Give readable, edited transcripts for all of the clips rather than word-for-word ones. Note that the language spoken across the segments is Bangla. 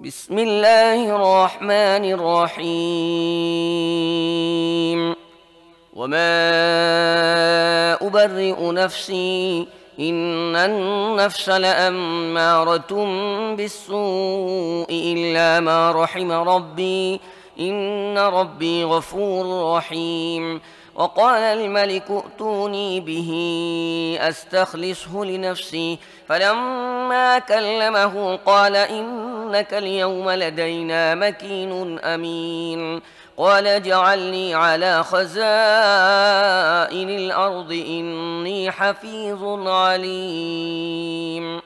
بسم الله الرحمن الرحيم وما أبرئ نفسي إن النفس لأمارة بالسوء إلا ما رحم ربي إن ربي غفور رحيم وقال الملك ائتوني به أستخلصه لنفسي فلما كلمه قال إنك اليوم لدينا مكين أمين قال اجعلني على خزائن الأرض إني حفيظ عليم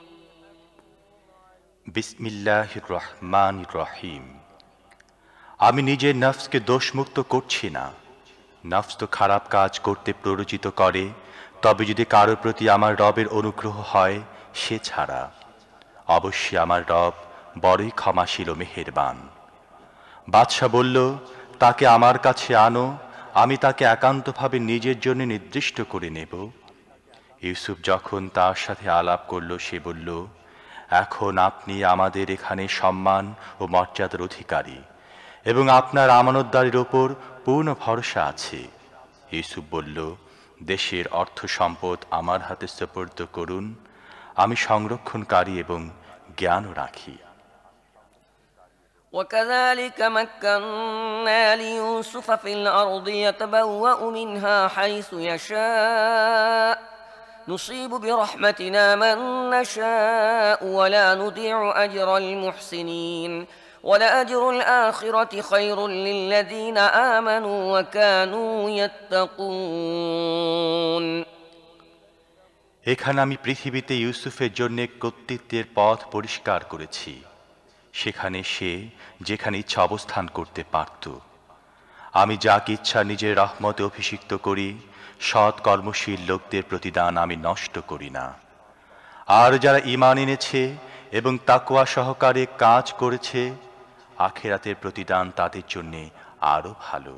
বিসমিল্লাহির রহমানির রহিম। আমি নিজের নফসকে দোষমুক্ত করছি না। নফস তো খারাপ কাজ করতে প্ররোচিত করে, তবে যদি কারো প্রতি আমার রবের অনুগ্রহ হয় সে ছাড়া। অবশ্যই আমার রব বড়ই ক্ষমাশীল ও মেহেরবান। বাদশা বলল, তাকে আমার কাছে আনো, আমি তাকে একান্তভাবে নিজের জন্য নির্দিষ্ট করে নেব। ইউসুফ যখন তার সাথে আলাপ করল, সে বলল, এখন আপনি আমাদের এখানে সম্মান ও মর্যাদার অধিকারী এবং আপনার আমানতদারির ওপর পূর্ণ ভরসা আছে। ইউসুফ বলল, দেশের অর্থ সম্পদ আমার হাতে সুপর্দ করুন, আমি সংরক্ষণকারী এবং জ্ঞানও রাখি। وكذلك مكنا ليوسف في الأرض يتبوأ منها حيث يشاء نصيب برحمتنا من نشاء ولا نضيع أجر المحسنين ولأجر الآخرة خير للذين آمنوا وكانوا يتقون এখানে আমি পৃথিবীতে ইউসুফের জন্য কর্তৃত্বের পথ পরিষ্কার করেছি। সেখানে সে যেখানে ইচ্ছা অবস্থান করতে পারত। আমি যাকে ইচ্ছা নিজের রহমতে অভিষিক্ত করি, সৎ কর্মশীল লোকদের প্রতিদান আমি নষ্ট করি না। আর যারা ঈমান এনেছে এবং তাকওয়া সহকারে কাজ করেছে, আখিরাতের প্রতিদান তাদের জন্য আরো ভালো।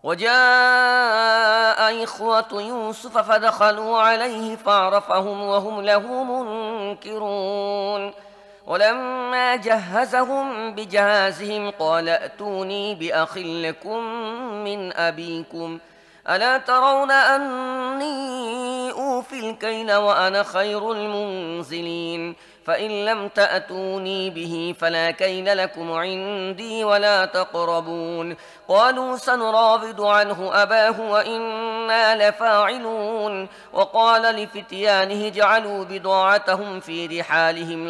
وجاء إخوة يوسف فدخلوا عليه فعرفهم وهم له منكرون ولما جهزهم بجهازهم قال ائتوني بأخ لكم من أبيكم ألا ترون أني أوفي الكيل وأنا خير المنزلين فإن لم تأتوني به فلا كيل لكم عندي ولا تقربون قالوا سنراود عنه أباه وإنا لفاعلون وقال لفتيانه اجعلوا بضاعتهم في رحالهم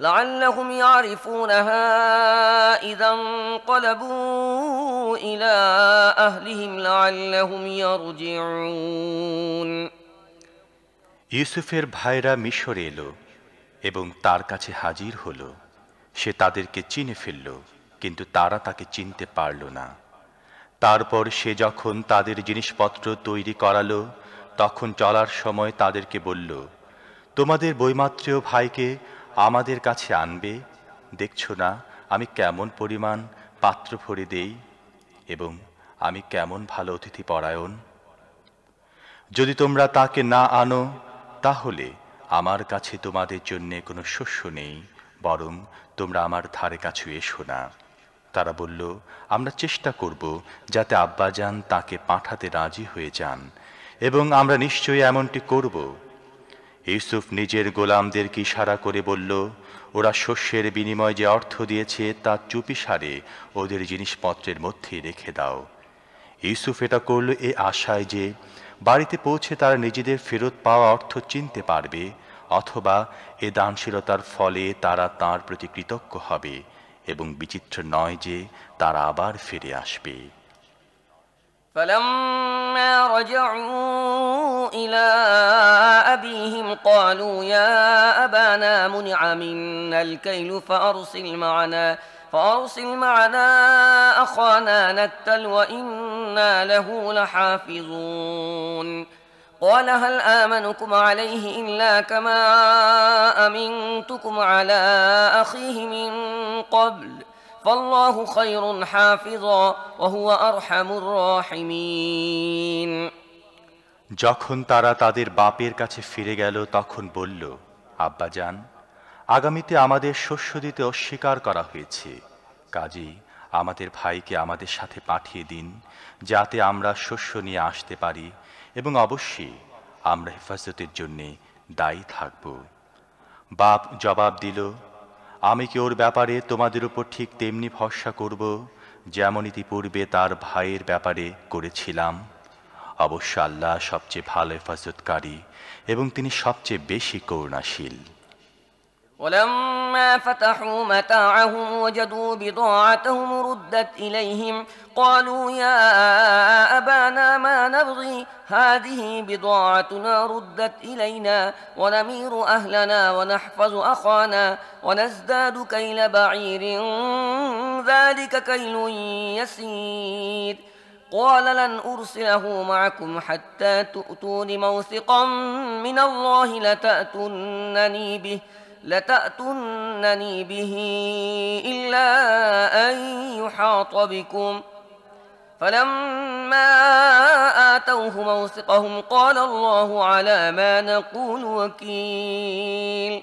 لعلهم يعرفونها إذا انقلبوا إلى أهلهم لعلهم يرجعون ইউসুফের ভাইরা মিশরে এলো এবং তার কাছে হাজির হলো। সে তাদেরকে চিনে ফেলল, কিন্তু তারা তাকে চিনতে পারল না। তারপর সে যখন তাদের জিনিসপত্র তৈরি করালো, তখন চলার সময় তাদেরকে বলল, তোমাদের বৈমাত্রেয় ভাইকে আমাদের কাছে আনবে। দেখছো না আমি কেমন পরিমাণ পাত্র ভরে দেই এবং আমি কেমন ভালো অতিথি পরায়ণ। যদি তোমরা তাকে না আনো, তাহলে আমার কাছে তোমাদের জন্য কোনো শস্য নেই, বরং তোমরা আমার ধারে কাছে এসো না। তারা বলল, আমরা চেষ্টা করব যাতে আব্বাজান তাকে পাঠাতে রাজি হয়ে যান, এবং আমরা নিশ্চয়ই এমনটি করব। ইউসুফ নিজের গোলামদেরকে ইশারা করে বলল, ওরা শস্যের বিনিময়ে যে অর্থ দিয়েছে তা চুপিসারে ওদের জিনিসপত্রের মধ্যেই রেখে দাও। ইউসুফ এটা করল এ আশায় যে বাড়িতে পৌঁছে তারা নিজেদের ফেরত পাওয়া অর্থ চিনতে পারবে, অথবা এ দানশীলতার ফলে তারা তাঁর প্রতি কৃতজ্ঞ হবে, এবং বিচিত্র নয় যে তারা আবার ফিরে আসবে। فلما رجعوا إلى أبيهم قالوا يا أبانا منع منا الكيل فأرسل معنا أخانا نكتل وإنا له لحافظون قال هل آمنكم عليه إلا كما أمنتكم على أخيه من قبل فالله خير حافظا وهو أرحم الراحمين যখন তারা তাদের বাপের কাছে ফিরে গেল, তখন বলল, আব্বাজান, আগামীতে আমাদের শস্য দিতে অস্বীকার করা হয়েছে, কাজেই আমাদের ভাইকে আমাদের সাথে পাঠিয়ে দিন, যাতে আমরা শস্য নিয়ে আসতে পারি, এবং অবশ্যই আমরা হেফাজতের জন্যে দায়ী থাকব। বাপ জবাব দিল, আমি কি ওর ব্যাপারে তোমাদের উপর ঠিক তেমনি ভরসা করব যেমন ইতিপূর্বে তার ভাইয়ের ব্যাপারে করেছিলাম? অবশ্য আল্লাহ সবচেয়ে ভালো হেফাজতকারী এবং তিনি সবচেয়ে বেশি করুণাশীল। ولما فتحوا متاعهم وجدوا بضاعتهم ردت إليهم قالوا يا أبانا ما نبغي هذه بضاعتنا ردت إلينا ونمير أهلنا ونحفظ أخانا ونزداد كيل بعير ذلك كيل يسير قال لن أرسله معكم حتى تؤتون موثقا من الله لتأتونني به إلا أن يحاط بكم فلما آتوه موثقهم قال الله على ما نقول وكيل।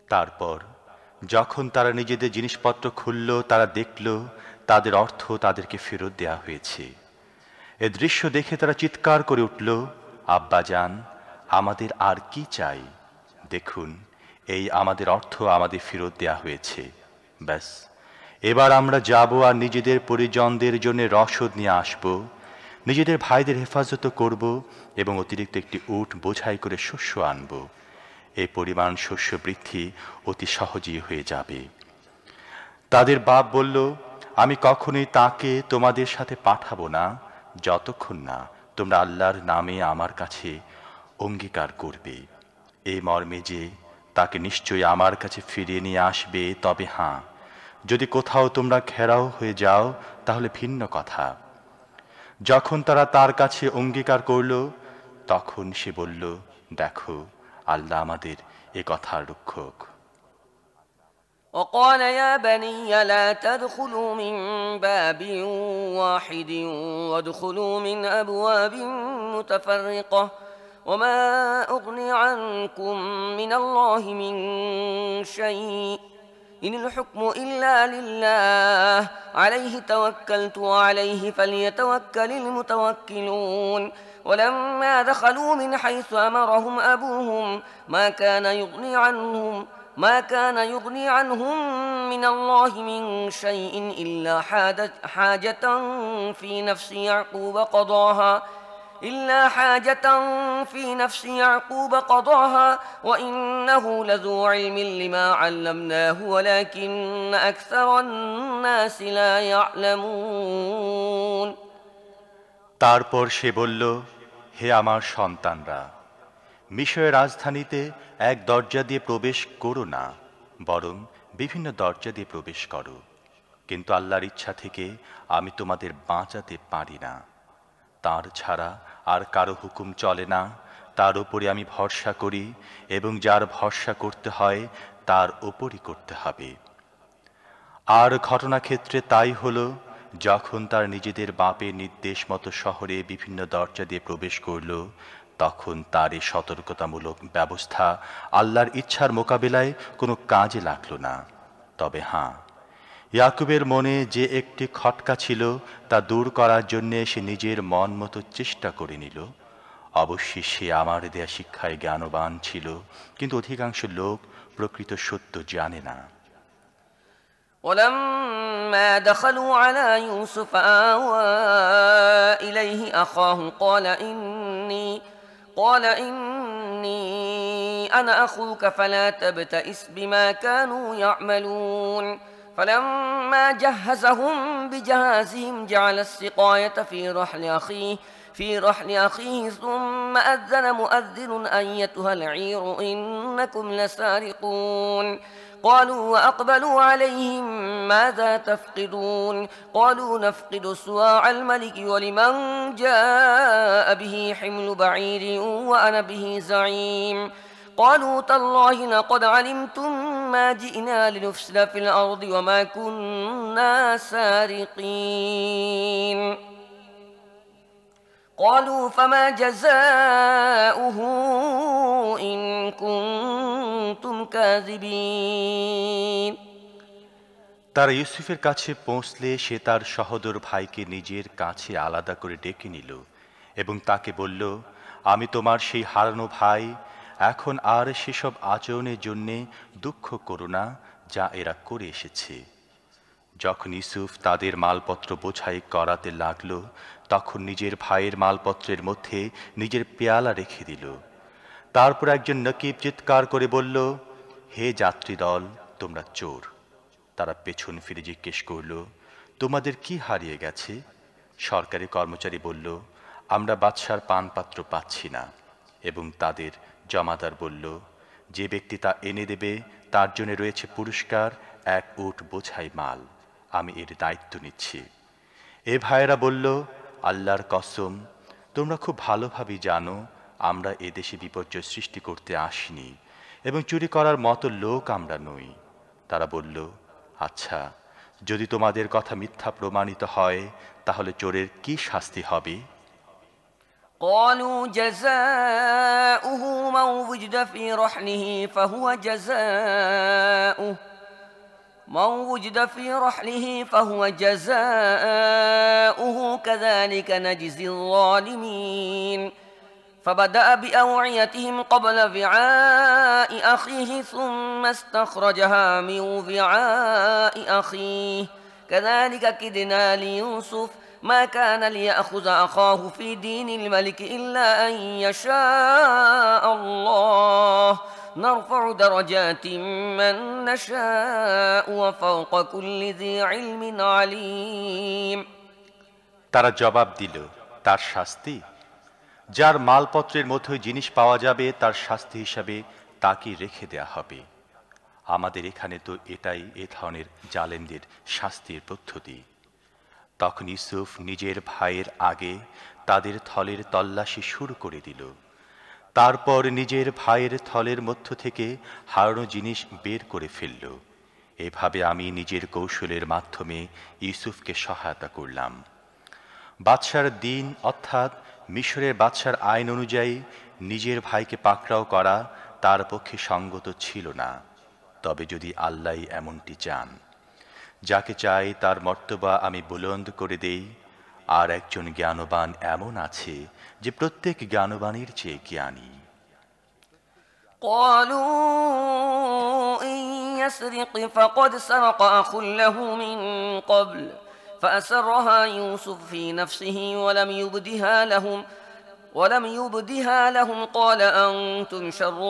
তারপর যখন তারা নিজেদের জিনিসপত্র খুলল, তারা দেখল তাদের অর্থ তাদেরকে ফেরত দেয়া হয়েছে। এ দৃশ্য দেখে তারা চিৎকার করে উঠল, আব্বাজান, আমাদের আর কি চাই? দেখুন, এই আমাদের অর্থ আমাদের ফেরত দেয়া হয়েছে। ব্যাস, এবার আমরা যাব আর নিজেদের পরিজনদের জন্য রসদ নিয়ে আসব, নিজেদের ভাইদের হেফাজত করব এবং অতিরিক্ত একটি উট বোঝাই করে শস্য আনব। এই পরিমাণ শস্য বৃদ্ধি অতি সহজেই হয়ে যাবে। তাদের বাপ বলল, আমি কখনোই তাকে তোমাদের সাথে পাঠাবো না যতক্ষণ না তোমরা আল্লাহর নামে আমার কাছে অঙ্গীকার করবে, এই মর্মে যে তাকে নিশ্চয়ই আমার কাছে ফিরিয়ে নিয়ে আসবে। তবে হ্যাঁ, যদি কোথাও তোমরা ঘেরাও হয়ে যাও তাহলে ভিন্ন কথা। যখন তারা তার কাছে অঙ্গীকার করল, তখন সে বলল, দেখো, আল্লাহ আমাদের এ কথার রক্ষক। وقال يا بني لا تدخلوا من باب واحد وادخلوا من أبواب متفرقة وما أغني عنكم من الله من شيء إن الحكم إلا لله عليه توكلت وعليه فليتوكل المتوكلون ولما دخلوا من حيث أمرهم أبوهم ما كان يغني عنهم من الله من شيء إلا حاجة في نفس يعقوب قضاها وإنه لذو علم لما علمناه ولكن أكثر الناس لا يعلمون। তারপর সে বলল, হে আমার সন্তানরা, মিশরের রাজধানীতে এক দরজা দিয়ে প্রবেশ করো না, বরং বিভিন্ন দরজা দিয়ে প্রবেশ করো। কিন্তু আল্লাহর ইচ্ছা থেকে আমি তোমাদের বাঁচাতে পারি না। তার ছাড়া আর কারো হুকুম চলে না। তার উপরে আমি ভরসা করি এবং যার ভরসা করতে হয় তার উপরই করতে হবে। আর ঘটনাক্ষেত্রে তাই হলো, যখন তার নিজেদের বাপের নির্দেশ মতো শহরে বিভিন্ন দরজা দিয়ে প্রবেশ করল, তখন তার এই সতর্কতামূলক ব্যবস্থা আল্লাহর ইচ্ছার মোকাবিলায় কোনো কাজে লাগল না। তবে হ্যাঁ, ইয়াকুবের মনে যে একটি খটকা ছিল তা দূর করার জন্যে সে নিজের মন মতো চেষ্টা করে নিল। অবশ্যই সে আমার দেয়া শিক্ষায় জ্ঞানবান ছিল, কিন্তু অধিকাংশ লোক প্রকৃত সত্য জানে না। ولما دخلوا على يوسف آوى إليه أخاه قال إني أنا أخوك فلا تبتئس بما كانوا يعملون فلما جهزهم بجهازهم جعل السقاية في رحل أخيه ثم أذن مؤذن أيتها العير إنكم لسارقون قالوا وأقبلوا عليهم ماذا تفقدون قالوا نفقد سواع الملك ولمن جاء به حمل بعير وأنا به زعيم قالوا تالله لقد علمتم ما جئنا لنفسد في الأرض وما كنا سارقين قالوا فما جزاؤه إن كنتم الكاذبين তারা ইউসুফের কাছে পৌঁছলে সে তার সহোদর ভাইকে নিজের কাছে আলাদা করে ডেকে নিল এবং তাকে বলল, আমি তোমার সেই হারানো ভাই। এখন আর সেসব আচরণের জন্যে দুঃখ করো না যা এরা করে এসেছে। যখন ইউসুফ তাদের মালপত্র বোঝাই করাতে লাগল, তখন নিজের ভাইয়ের মালপত্রের মধ্যে নিজের পেয়ালা রেখে দিল। তারপর একজন নকিব চিৎকার করে বলল, হে যাত্রী দল, তোমরা চোর। তারা পেছন ফিরে জিজ্ঞেস করল, তোমাদের কি হারিয়ে গেছে? সরকারি কর্মচারী বলল, আমরা বাদশার পানপাত্র পাচ্ছি না। এবং তাদের জমাদার বলল, যে ব্যক্তি তা এনে দেবে তার জন্য রয়েছে পুরস্কার, 1 উট বোঝাই মাল। আমি এর দায়িত্ব নিচ্ছি। এ ভাইয়েরা বলল, আল্লাহর কসম, তোমরা খুব ভালোভাবেই জানো আমরা এদেশে বিপর্যয় সৃষ্টি করতে আসিনি এবং চুরি করার মতো লোক আমরা নই। তারা বলল, আচ্ছা, যদি তোমাদের কথা মিথ্যা প্রমাণিত হয় তাহলে চোরের কি শাস্তি হবে? قالوا جزاؤه من وجد في رحله فهو جزاؤه كذلك نجزي الظالمين فبدأ بأوعيتهم قبل وعاء أخيه ثم استخرجها من وعاء أخيه كذلك كدنا ليوسف ما كان ليأخذ أخاه في دين الملك إلا أن يشاء الله نرفع درجات من نشاء وفوق كل ذي علم عليم তারা জবাব দিল, তার শাস্তি? যার মালপত্রের মধ্যে জিনিস পাওয়া যাবে তার শাস্তি হিসাবে তাকে রেখে দেয়া হবে। আমাদের এখানে তো এটাই এ ধরনের জালেমদের শাস্তির পদ্ধতি। তখন ইউসুফ নিজের ভাইয়ের আগে তাদের থলের তল্লাশি শুরু করে দিল। তারপর নিজের ভাইয়ের থলের মধ্য থেকে হারানো জিনিস বের করে ফেলল। এভাবে আমি নিজের কৌশলের মাধ্যমে ইউসুফকে সহায়তা করলাম। বাদশার দিন অর্থাৎ মিশরের বাদশার আইন অনুযায়ী নিজের ভাইকে পাকড়াও করা তার পক্ষে সঙ্গত ছিল না। তবে যদি আল্লাহ এমনটি চান, যাকে চাই তার মর্তবা আমি বুলন্দ করে দেই। আর একজন জ্ঞানবান এমন আছে যে প্রত্যেক জ্ঞানবানের চেয়ে জ্ঞানী। قالوا إن يسرق فقد سرق أخ له من قبل فأسرها يوسف في نفسه ولم يبدها لهم قال أنتم شر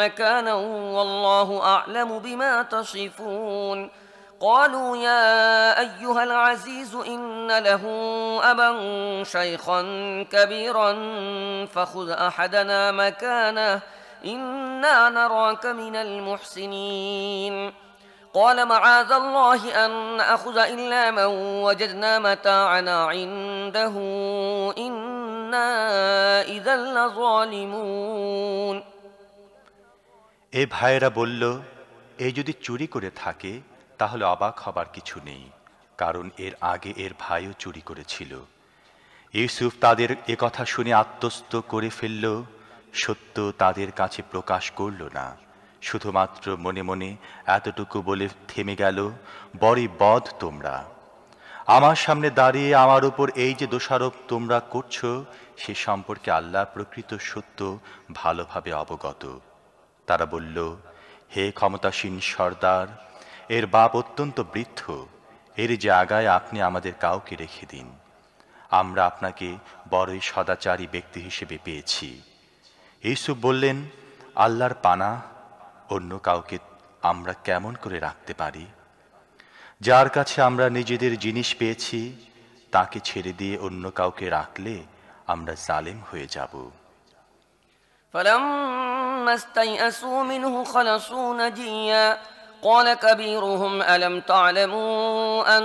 مكانا والله أعلم بما تصفون قالوا يا أيها العزيز إن له أبا شيخا كبيرا فخذ أحدنا مكانه إنا نراك من المحسنين قال معاذ الله أن نأخذ إلا من وجدنا متاعنا عنده إنا إذا لظالمون এ ভাইয়েরা বলল, এ যদি চুরি করে থাকে তাহলে অবাক হবার কিছু নেই, কারণ এর আগে এর ভাইও চুরি করেছিল। ইউসুফ তাদের এ কথা শুনে আত্মস্থ করে ফেলল। সত্য তাদের কাছে প্রকাশ করল না, শুধুমাত্র মনে মনে এতটুকু বলে থেমে গেল, বড়ই বদ তোমরা। আমার সামনে দাঁড়িয়ে আমার উপর এই যে দোষারোপ তোমরা করছো, সে সম্পর্কে আল্লাহ প্রকৃত সত্য ভালোভাবে অবগত। তারা বলল, হে ক্ষমতাসীন সর্দার, এর বাপ অত্যন্ত বৃদ্ধ, এর জায়গায় আপনি আমাদের কাউকে রেখে দিন। আমরা আপনাকে বড়ই সদাচারী ব্যক্তি হিসেবে পেয়েছি। ইউসুফ বললেন, আল্লাহর পানাহ, অন্য কাউকে আমরা কেমন করে রাখতে পারি? যার কাছে আমরা নিজেদের জিনিস পেয়েছি তাকে ছেড়ে দিয়ে অন্য কাউকে রাখলে আমরা জালেম হয়ে যাব। فلما استيئسوا منه خلصوا نجيا قال كبيرهم ألم تعلموا أن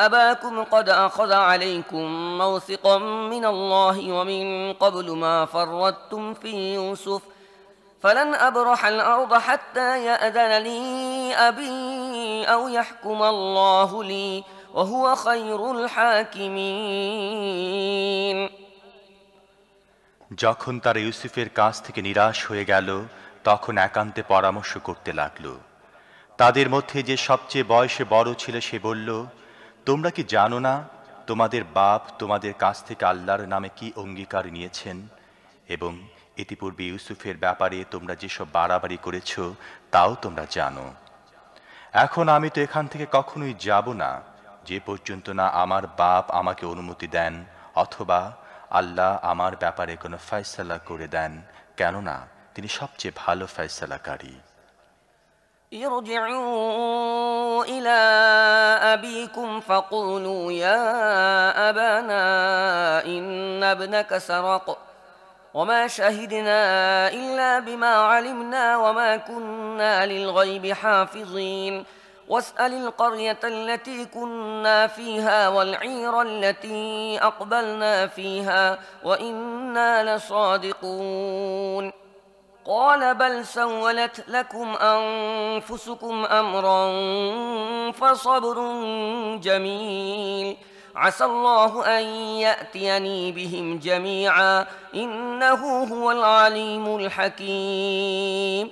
أباكم قد أخذ عليكم موثقا من الله ومن قبل ما فرطتم في يوسف فلن أبرح الأرض حتى يأذن لي أبي أو يحكم الله لي وهو خير الحاكمين যখন তারা ইউসুফের কাছ থেকে নিরাশ হয়ে গেল, তখন একান্তে পরামর্শ করতে লাগল। তাদের মধ্যে যে সবচেয়ে বয়সে বড় ছিল সে বলল, তোমরা কি জানো না তোমাদের বাপ তোমাদের কাছ থেকে আল্লাহর নামে কি অঙ্গীকার নিয়েছেন, এবং ইতিপূর্বে ইউসুফের ব্যাপারে তোমরা যেসব বাড়াবাড়ি করেছ তাও তোমরা জানো। এখন আমি তো এখান থেকে কখনোই যাব না যে পর্যন্ত না আমার বাপ আমাকে অনুমতি দেন অথবা আল্লাহ আমার ব্যাপারে কোনো ফয়সালা করে দেন, কেননা তিনি সবচেয়ে ভালো ফয়সালাকারী। ارجعوا إلى أبيكم فقولوا يا أبانا إن ابنك سرق وما شهدنا إلا بما علمنا وما كنا للغيب حافظين واسأل القرية التي كنا فيها والعير التي أقبلنا فيها وإنا لصادقون قال بل سولت لكم أنفسكم أمرا فصبر جميل عسى الله أن يأتيني بهم جميعا إنه هو العليم الحكيم।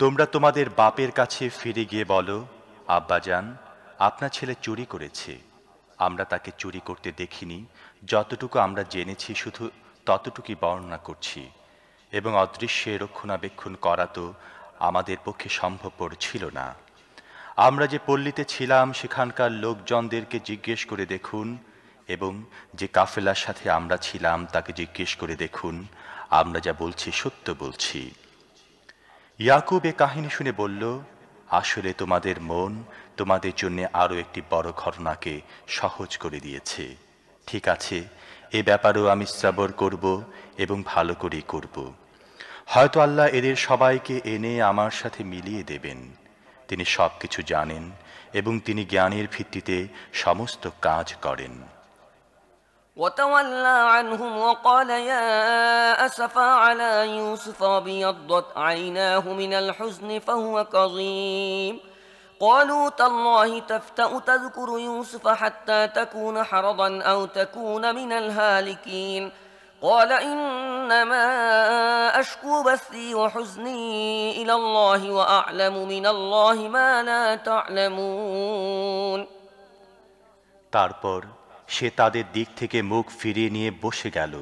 তোমরা তোমাদের বাপের কাছে ফিরে গিয়ে বলো, আব্বাজান, আপনার ছেলে চুরি করেছে। আমরা তাকে চুরি করতে দেখিনি, যতটুকু আমরা জেনেছি শুধু ততটুকুই বর্ণনা করছি, এবং অদৃশ্যে রক্ষণাবেক্ষণ করা তো আমাদের পক্ষে সম্ভবপর ছিল না। আমরা যে পল্লীতে ছিলাম সেখানকার লোকজনদেরকে জিজ্ঞেস করে দেখুন, এবং যে কাফেলার সাথে আমরা ছিলাম তাকে জিজ্ঞেস করে দেখুন, আমরা যা বলছি সত্য বলছি। ইয়াকুব এ কাহিনী শুনে বলল, আসলে তোমাদের মন তোমাদের জন্য আরও একটি বড় ঘটনাকে সহজ করে দিয়েছে। ঠিক আছে, এ ব্যাপারেও আমি সবর করব এবং ভালো করেই করব। হয়তো আল্লাহ এদের সবাইকে এনে আমার সাথে মিলিয়ে দেবেন। তিনি সব কিছু জানেন এবং তিনি জ্ঞানের ভিত্তিতে সমস্ত কাজ করেন। وتولى عنهم وقال يا أسفا على يوسف وابيضت عيناه من الحزن فهو كظيم قالوا تالله تفتأ تذكر يوسف حتى تكون حرضا أو تكون من الهالكين قال إنما أشكو بثي وحزني إلى الله وأعلم من الله ما لا تعلمون। তারপর সে তাদের দিক থেকে মুখ ফিরিয়ে নিয়ে বসে গেল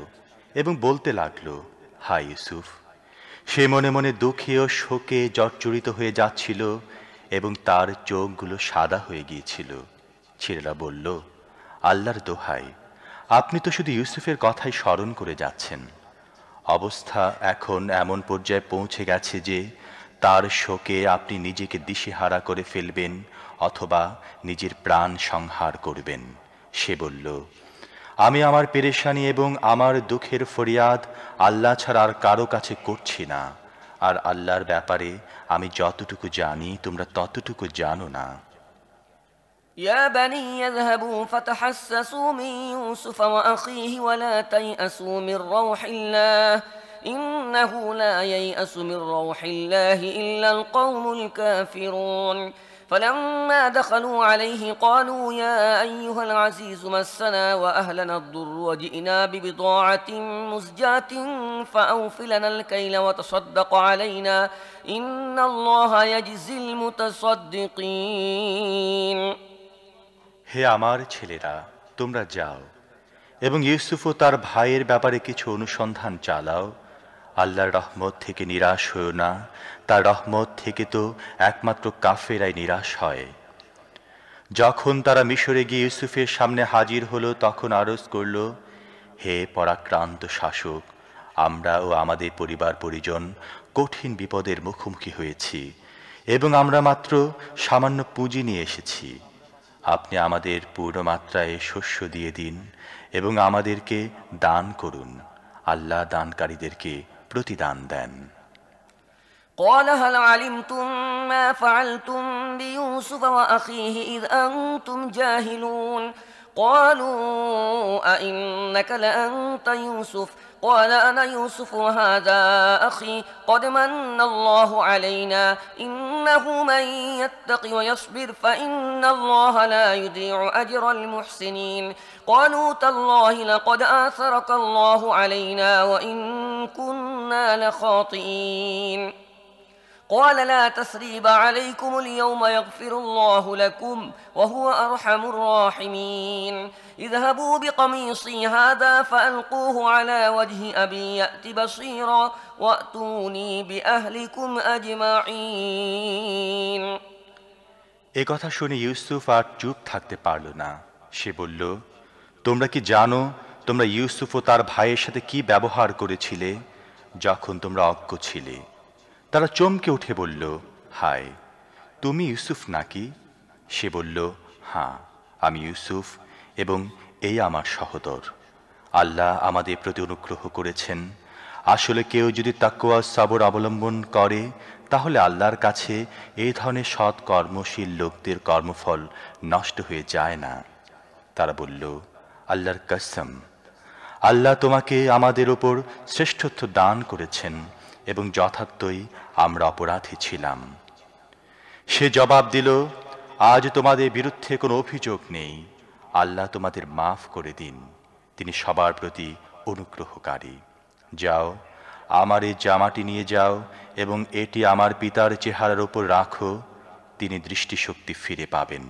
এবং বলতে লাগল, হায় ইউসুফ। সে মনে মনে দুঃখে ও শোকে জর্জরিত হয়ে যাচ্ছিল এবং তার চোখগুলো সাদা হয়ে গিয়েছিল। ছেলেরা বলল, আল্লাহর দোহাই, আপনি তো শুধু ইউসুফের কথাই স্মরণ করে যাচ্ছেন। অবস্থা এখন এমন পর্যায়ে পৌঁছে গেছে যে তার শোকে আপনি নিজেকে দিশেহারা করে ফেলবেন অথবা নিজের প্রাণ সংহার করবেন। সে বলল, আমি আমার পেরেশানি এবং আমার দুঃখের ফরিয়াদ আল্লাহ ছাড়া আর কারো কাছে করছি না, আর আল্লাহর ব্যাপারে আমি যতটুকু জানি তোমরা ততটুকু জানো না। يا بني يذهبوا فتحسسوا من يوسف وأخيه ولا تيأسوا من روح الله إنه لا ييأس من روح الله إلا القوم الكافرون فلما دخلوا عليه قالوا يا أيها العزيز مسنا وأهلنا الضر وجئنا ببضاعة مزجاة فأوف لنا الكيل وتصدق علينا إن الله يجزي المتصدقين। হে আমার ছেলেরা, তোমরা যাও এবং ইউসুফ ও তার ভাইয়ের ব্যাপারে কিছু অনুসন্ধান চালাও। আল্লাহর রহমত থেকে নিরাশ হও না, তার রহমত থেকে তো একমাত্র কাফেরাই নিরাশ হয়। যখন তারা মিশরে গিয়ে ইউসুফের সামনে হাজির হলো তখন আরজ করল, হে পরাক্রান্ত শাসক, আমরা ও আমাদের পরিবার পরিজন কঠিন বিপদের মুখোমুখি হয়েছি এবং আমরা মাত্র সামান্য পুঁজি নিয়ে এসেছি। আপনি আমাদের পূর্ণ মাত্রায় শস্য দিয়ে দিন এবং আমাদেরকে দান করুন। আল্লাহ দানকারীদেরকে প্রতিদান দেন। قال هل علمتم ما فعلتم بيوسف وأخيه إذ أنتم جاهلون قالوا أئنك لأنت يوسف قال أنا يوسف وهذا أخي قد من الله علينا إنه من يتق ويصبر فإن الله لا يضيع أجر المحسنين قالوا تالله لقد آثرك الله علينا وإن كنا لخاطئين قال لا تثريب عليكم اليوم يغفر الله لكم وهو أرحم الراحمين اذهبوا بقميصي هذا فألقوه على وجه أبي يأت بصيرا وأتوني بأهلكم أجمعين এ কথা শুনে ইউসুফ আর চুপ থাকতে পারল না। সে বলল, তোমরা কি জানো তোমরা ইউসুফ ও তার ভাইয়ের সাথে কি ব্যবহার করেছিলে যখন তোমরা অজ্ঞ ছিলে? তারা চমকে উঠে বলল, হায়, তুমি ইউসুফ নাকি? সে বলল, হ্যাঁ, আমি ইউসুফ এবং এই আমার সহোদর। আল্লাহ আমাদের প্রতি অনুগ্রহ করেছেন। আসলে কেউ যদি তাকওয়া সবর অবলম্বন করে তাহলে আল্লাহর কাছে এই ধরনের সৎ কর্মশীল লোকদের কর্মফল নষ্ট হয়ে যায় না। তারা বলল, আল্লাহর কসম, আল্লাহ তোমাকে আমাদের ওপর শ্রেষ্ঠত্ব দান করেছেন এবং যথার্থই আমরা অপরাধী ছিলাম। সে জবাব দিল, আজ তোমাদের বিরুদ্ধে কোনো অভিযোগ নেই। আল্লাহ তোমাদের মাফ করে দিন, তিনি সবার প্রতি অনুগ্রহকারী। যাও, আমার এই জামাটি নিয়ে যাও এবং এটি আমার পিতার চেহারার উপর রাখো, তিনি দৃষ্টিশক্তি ফিরে পাবেন।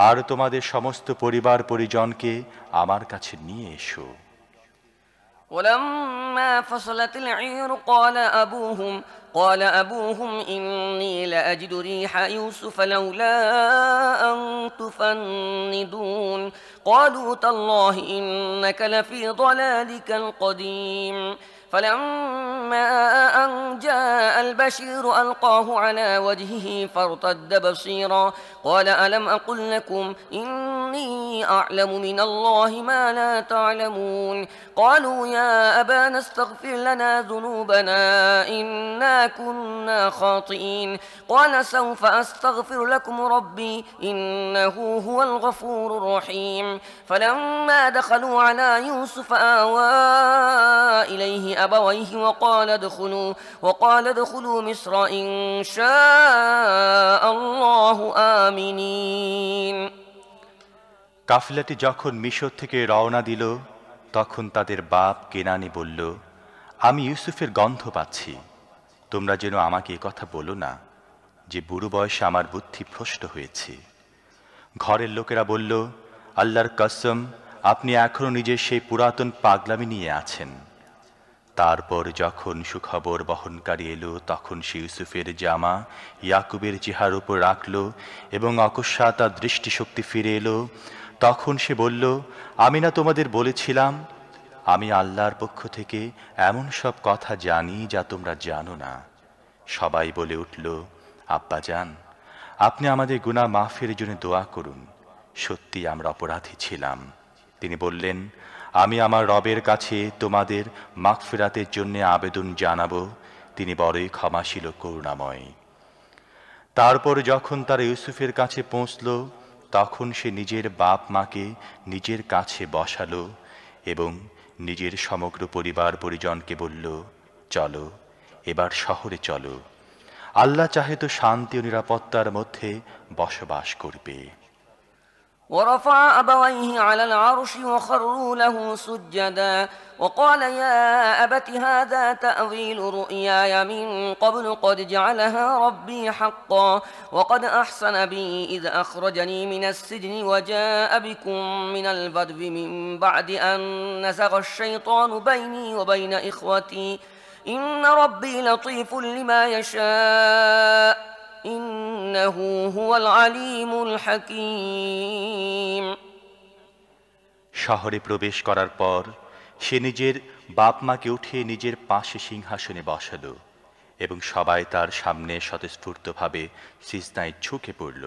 আর তোমাদের সমস্ত পরিবার পরিজনকে আমার কাছে নিয়ে এসো। ولما فصلت العير قال أبوهم إني لأجد ريح يوسف لولا أن تفندون قالوا تالله إنك لفي ضلالك القديم فلما أن جاء البشير ألقاه على وجهه فارتد بصيرا قال ألم أقل لكم إني أعلم من الله ما لا تعلمون قالوا يا أبانا استغفر لنا ذنوبنا إنا كنا خاطئين قال سوف أستغفر لكم ربي إنه هو الغفور الرحيم فلما دخلوا على يوسف آوى إليه أبويه وقال ادخلوا مصر إن شاء الله آمنين কাফিলাটি যখন মিশর থেকে রওনা দিল তখন তাদের বাপ কেনানি বলল, আমি ইউসুফের গন্ধ পাচ্ছি। তোমরা যেন আমাকে এ কথা বলো না যে বুড়ো বয়সে আমার বুদ্ধি ভ্রষ্ট হয়েছে। ঘরের লোকেরা বলল, আল্লাহর কসম, আপনি এখনো নিজের সেই পুরাতন পাগলামি নিয়ে আছেন। তারপর যখন সুখবর বহনকারী এলো তখন সে ইউসুফের জামা ইয়াকুবের চেহারার উপর রাখল এবং অকস্মাৎ তার দৃষ্টিশক্তি ফিরে এলো। তখন সে বলল, আমি না তোমাদের বলেছিলাম আমি আল্লাহর পক্ষ থেকে এমন সব কথা জানি যা তোমরা জানো না। সবাই বলে উঠল, আব্বাজান, আপনি আমাদের গুনাহ মাফের জন্য দোয়া করুন, সত্যি আমরা অপরাধী ছিলাম। তিনি বললেন, আমি আমার রবের কাছে তোমাদের মাগফিরাতের জন্য আবেদন জানাবো, তিনি বড়ই ক্ষমাশীল ও করুণাময়। তারপর যখন তারা ইউসুফের কাছে পৌঁছল তখন সে নিজের বাপ মাকে নিজের কাছে বসালো এবং নিজের সমগ্র পরিবার পরিজনকে বলল, চলো এবার শহরে চলো, আল্লাহ চাহে তো শান্তি ও নিরাপত্তার মধ্যে বসবাস করবে। ورفع أبويه على العرش وخروا له سجدا وقال يا أبت هذا تأويل رؤياي من قبل قد جعلها ربي حقا وقد أحسن بي إذ أخرجني من السجن وجاء بكم من البدو من بعد أن نزغ الشيطان بيني وبين إخوتي إن ربي لطيف لما يشاء ইন্নাহু হুয়াল আলিমুল হাকীম। শহরে প্রবেশ করার পর সে নিজের বাপ মাকে উঠিয়ে নিজের পাশে সিংহাসনে বসালো এবং সবাই তার সামনে স্বতঃস্ফূর্তভাবে সিজদায় ঝুঁকে পড়ল।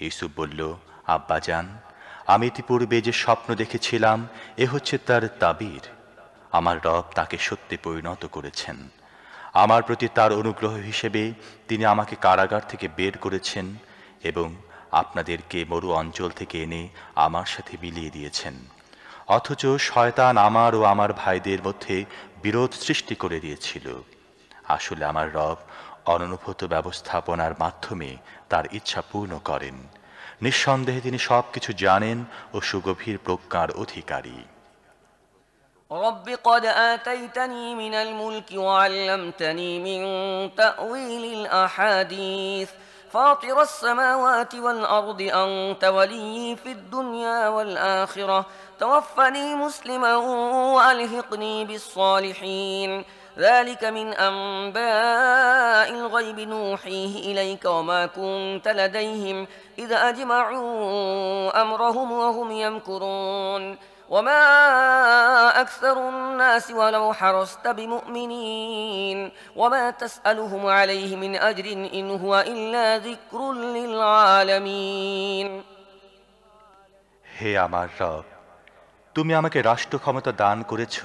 ইউসুফ বলল, আব্বাজান, আমি ইতিপূর্বে যে স্বপ্ন দেখেছিলাম এ হচ্ছে তার তাবির। আমার রব তাকে সত্যে পরিণত করেছেন। আমার প্রতি তার অনুগ্রহ হিসেবে তিনি আমাকে কারাগার থেকে বের করেছেন এবং আপনাদেরকে মরু অঞ্চল থেকে এনে আমার সাথে মিলিয়ে দিয়েছেন। অথচ শয়তান আমার ও আমার ভাইদের মধ্যে বিরোধ সৃষ্টি করে দিয়েছিল। আসলে আমার রব অননুভূত ব্যবস্থাপনার মাধ্যমে তার ইচ্ছা পূর্ণ করেন। নিঃসন্দেহে তিনি সবকিছু জানেন ও সুগভীর প্রজ্ঞার অধিকারী। رب قد آتيتني من الملك وعلمتني من تأويل الأحاديث فاطر السماوات والأرض أنت ولي في الدنيا والآخرة توفني مسلما وألحقني بالصالحين ذلك من أنباء الغيب نوحيه إليك وما كنت لديهم إذا أجمعوا أمرهم وهم يمكرون وما أكثر الناس ولو حرصت بمؤمنين وما تسألهم عليه من أجر إن هو إلا ذكر للعالمين হে আমার রব, তুমি আমাকে রাষ্ট্র ক্ষমতা দান করেছ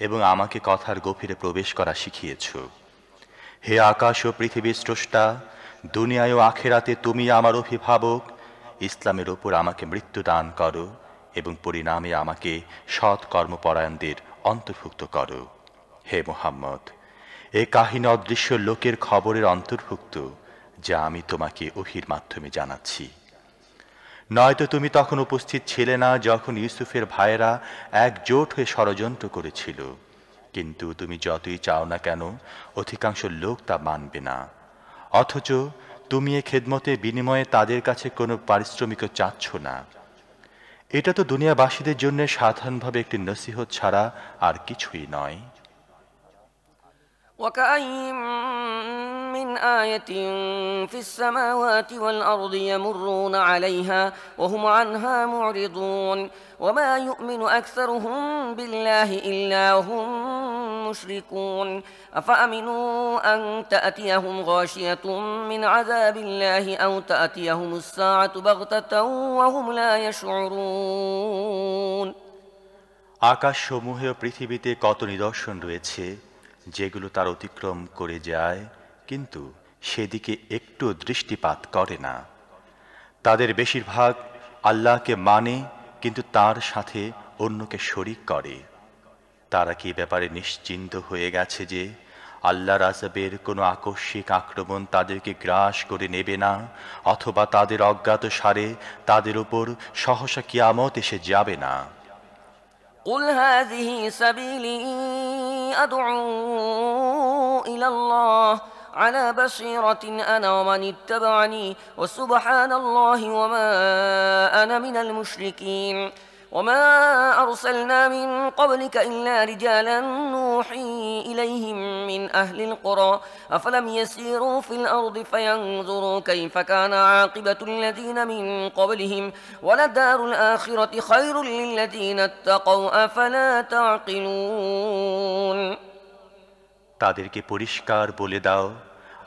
এবং আমাকে কথার গভীরে প্রবেশ করা শিখিয়েছ। হে আকাশ ও পৃথিবীর স্রষ্টা, দুনিয়ায় ও আখেরাতে তুমি আমার অভিভাবক। ইসলামের ওপর আমাকে মৃত্যু দান করো এবং পরিণামে আমাকে সৎ কর্মপরায়ণদের অন্তর্ভুক্ত করো। হে মুহাম্মদ, এ কাহিনী অদৃশ্য লোকের খবরের অন্তর্ভুক্ত, যা আমি তোমাকে ওহীর মাধ্যমে জানাচ্ছি। নয়তো তুমি তখন উপস্থিত ছিলে না যখন ইউসুফের ভাইয়েরা একজোট হয়ে ষড়যন্ত্র করেছিল, কিন্তু তুমি যতই চাও না কেন অধিকাংশ লোক তা মানবে না। অথচ তুমি এ খেদমতের বিনিময়ে তাদের কাছে কোনো পারিশ্রমিকও চাচ্ছ না। এটা তো দুনিয়াবাসীদের জন্য সাধারণভাবে একটি নসিহত ছাড়া আর কিছুই নয়। وكأين من آية في السماوات والأرض يمرون عليها وهم عنها معرضون وما يؤمن أكثرهم بالله إلا هم مشركون أفأمنوا أن تأتيهم غاشية من عذاب الله أو تأتيهم الساعة بغتة وهم لا يشعرون আকাশসমূহে ও পৃথিবীতে কত নিদর্শন রয়েছে যেগুলো তার অতিক্রম করে যায়, কিন্তু সেদিকে একটু দৃষ্টিপাত করে না। তাদের বেশিরভাগ আল্লাহকে মানে, কিন্তু তার সাথে অন্যকে শরিক করে। তারা কি ব্যাপারে নিশ্চিন্ত হয়ে গেছে যে আল্লাহর আযাবের কোনো আকস্মিক আক্রমণ তাদেরকে গ্রাস করে নেবে না, অথবা তাদের অজ্ঞাত সারে তাদের উপর সহসা কিয়ামত এসে যাবে না? قل هذه سبيلي أدعو إلى الله على بصيرة أنا ومن اتبعني وسبحان الله وما أنا من المشركين وما أرسلنا من قبلك إلا رجالا نوحي إليهم من أهل القرى أفلم يسيروا في الأرض فينظروا كيف كان عاقبة الذين من قبلهم ولدار الآخرة خير للذين اتقوا أفلا تعقلون তাদেরকে পরিষ্কার বলে দাও,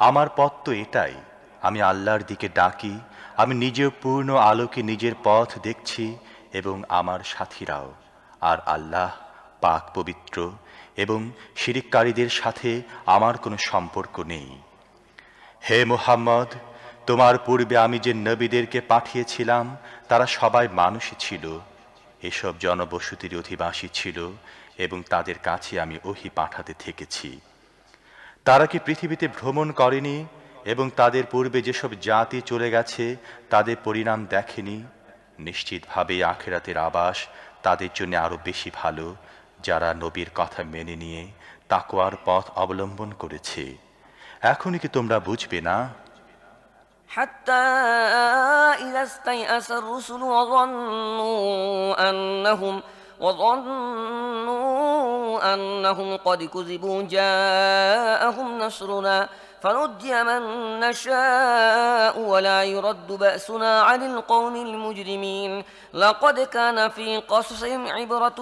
আমার পথ তো এটাই, আমি আল্লাহর দিকে ডাকি, আমি নিজেও পূর্ণ আলোকে নিজের পথ দেখছি এবং আমার সাথীরাও, আর আল্লাহ পাক পবিত্র এবং শিরিককারীদের সাথে আমার কোনো সম্পর্ক নেই। হে মুহাম্মদ, তোমার পূর্বে আমি যে নবীদেরকে পাঠিয়েছিলাম তারা সবাই মানুষই ছিল, এসব জনবসতির অধিবাসী ছিল এবং তাদের কাছে আমি ওহী পাঠাতে থেকেছি। তারা কি পৃথিবীতে ভ্রমণ করেনি এবং তাদের পূর্বে যেসব জাতি চলে গেছে তাদের পরিণাম দেখেনি? নিশ্চিতভাবে আখিরাতের আবাস তাদের জন্য আরো বেশি ভালো, যারা নবীর কথা মেনে নিয়ে তাকওয়ার পথ অবলম্বন করেছে। এখনই কি তোমরা বুঝবে না? حتى إذا استيأس الرسل وظنوا أنهم قد كذبوا جاءهم نصرنا فنجي من نشاء ولا يرد بأسنا عن القوم المجرمين لقد كان في قصصهم عبرة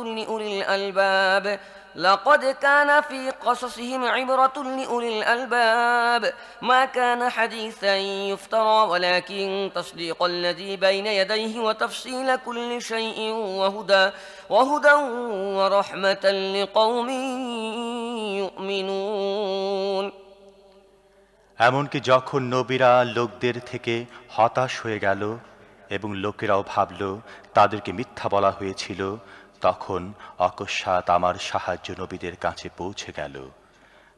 لأولي الألباب ما كان حديثا يفترى ولكن تصديق الذي بين يديه وتفصيل كل شيء وهدى ورحمة لقوم يؤمنون এমনকি যখন নবীরা লোকদের থেকে হতাশ হয়ে গেল এবং লোকেরাও ভাবল তাদেরকে মিথ্যা বলা হয়েছিল, তখন অকস্মাৎ আমার সাহায্য নবীদের কাছে পৌঁছে গেল।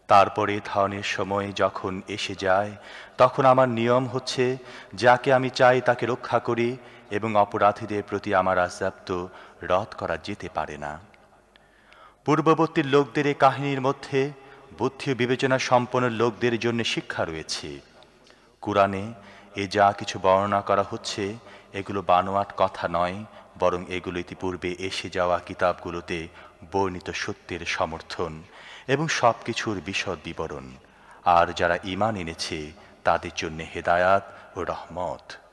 তারপরে ধরনের সময় যখন এসে যায়, তখন আমার নিয়ম হচ্ছে, যাকে আমি চাই তাকে রক্ষা করি, এবং অপরাধীদের প্রতি আমার আযাব তো রদ করা যেতে পারে না। পূর্ববর্তী লোকদের এই কাহিনীর মধ্যে বুদ্ধি ও বিবেচনা সম্পন্ন লোকদের জন্য শিক্ষা রয়েছে। কুরআনে এ যা কিছু বর্ণনা করা হচ্ছে, এগুলো বানোয়াট কথা নয়, বরং এগুলো ইতিপূর্বে এসে যাওয়া কিতাবগুলোতে বর্ণিত সত্যের সমর্থন এবং সবকিছুর বিশদ বিবরণ। আর যারা ঈমান এনেছে তাদের জন্য হেদায়াত ও রহমত।